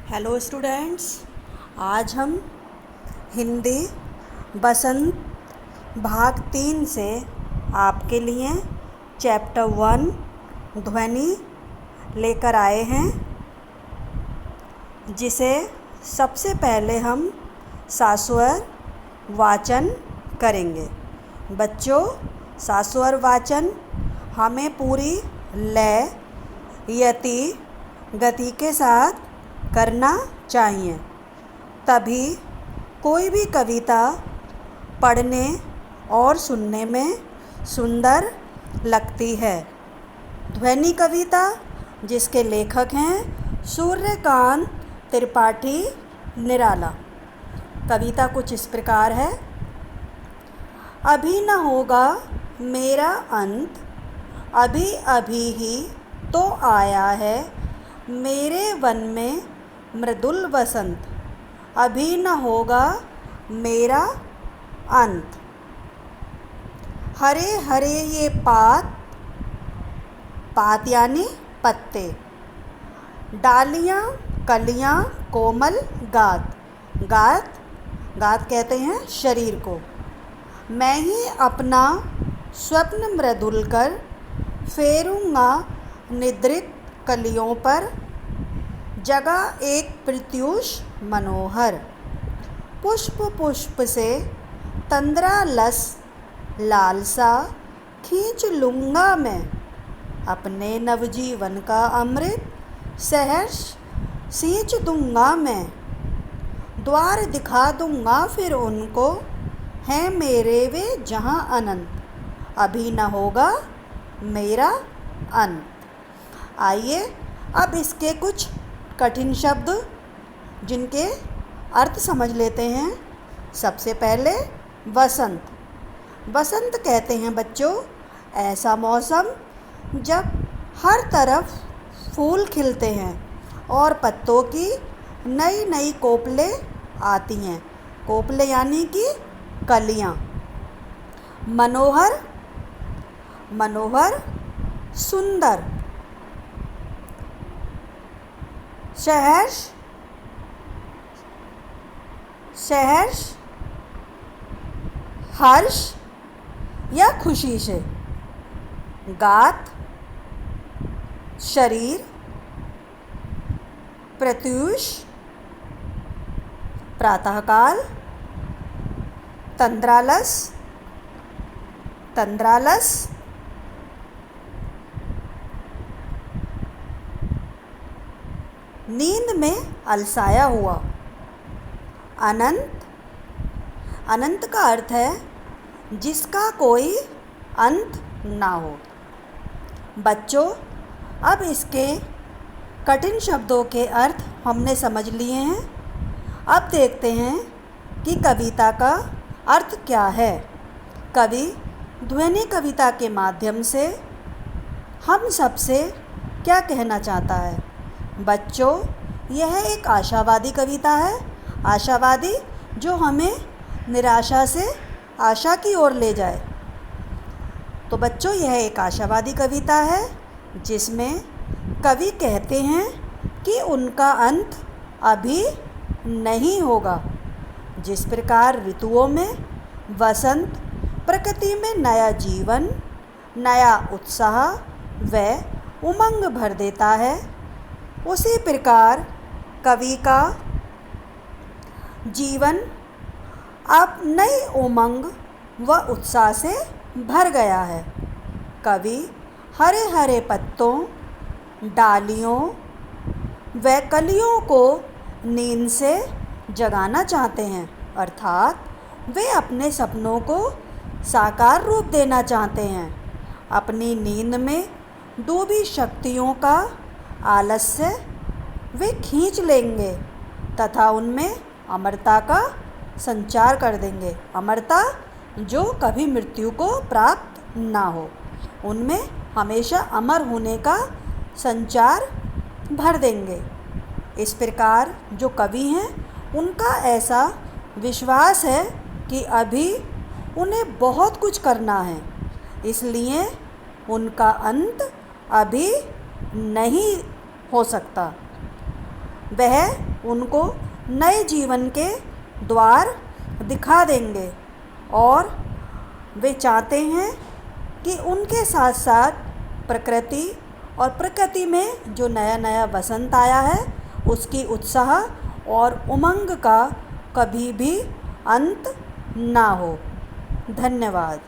Hello students, आज हम हिंदी बसंत भाग 3 से आपके लिए चैप्टर 1 ध्वनि लेकर आए हैं, जिसे सबसे पहले हम सास्वर वाचन करेंगे। बच्चों, सास्वर वाचन हमें पूरी लय, यति, गति के साथ करना चाहिए, तभी कोई भी कविता पढ़ने और सुनने में सुंदर लगती है। ध्वनि कविता जिसके लेखक हैं सूर्यकांत त्रिपाठी निराला। कविता कुछ इस प्रकार है। अभी न होगा मेरा अंत, अभी अभी ही तो आया है मेरे वन में मृदुल वसंत, अभी न होगा मेरा अंत। हरे हरे ये पात, पात यानी पत्ते, डालियाँ कलियाँ कोमल गात, गात गात कहते हैं शरीर को। मैं ही अपना स्वप्न मृदुल कर फेरूँगा निद्रित कलियों पर, जगा एक प्रत्यूष मनोहर। पुष्प पुष्प से तंद्रा लस लालसा खींच लूँगा मैं, अपने नवजीवन का अमृत सहर्ष सींच दूँगा मैं। द्वार दिखा दूँगा फिर उनको, हैं मेरे वे जहाँ अनंत, अभी न होगा मेरा अंत। आइए अब इसके कुछ कठिन शब्द जिनके अर्थ समझ लेते हैं। सबसे पहले वसंत। वसंत कहते हैं बच्चों ऐसा मौसम जब हर तरफ फूल खिलते हैं और पत्तों की नई नई कोपलें आती हैं। कोपलें यानी कि कलियाँ। मनोहर, मनोहर सुंदर। सहर्ष, सहर्ष हर्ष या खुशी से। गात शरीर। प्रत्यूष प्रातःकाल। तंद्रालस, तंद्रालस नींद में अलसाया हुआ। अनंत, अनंत का अर्थ है जिसका कोई अंत ना हो। बच्चों, अब इसके कठिन शब्दों के अर्थ हमने समझ लिए हैं। अब देखते हैं कि कविता का अर्थ क्या है। कवि ध्वनि कविता के माध्यम से हम सबसे क्या कहना चाहता है। बच्चों, यह एक आशावादी कविता है। आशावादी जो हमें निराशा से आशा की ओर ले जाए। तो बच्चों, यह एक आशावादी कविता है जिसमें कवि कहते हैं कि उनका अंत अभी नहीं होगा। जिस प्रकार ऋतुओं में वसंत प्रकृति में नया जीवन, नया उत्साह व उमंग भर देता है, उसी प्रकार कवि का जीवन अब नई उमंग व उत्साह से भर गया है। कवि हरे हरे पत्तों, डालियों व कलियों को नींद से जगाना चाहते हैं, अर्थात वे अपने सपनों को साकार रूप देना चाहते हैं। अपनी नींद में डूबी शक्तियों का आलस्य वे खींच लेंगे तथा उनमें अमरता का संचार कर देंगे। अमरता जो कभी मृत्यु को प्राप्त ना हो, उनमें हमेशा अमर होने का संचार भर देंगे। इस प्रकार जो कवि हैं उनका ऐसा विश्वास है कि अभी उन्हें बहुत कुछ करना है, इसलिए उनका अंत अभी नहीं हो सकता। वह उनको नए जीवन के द्वार दिखा देंगे और वे चाहते हैं कि उनके साथ साथ प्रकृति और प्रकृति में जो नया नया वसंत आया है उसकी उत्साह और उमंग का कभी भी अंत ना हो। धन्यवाद।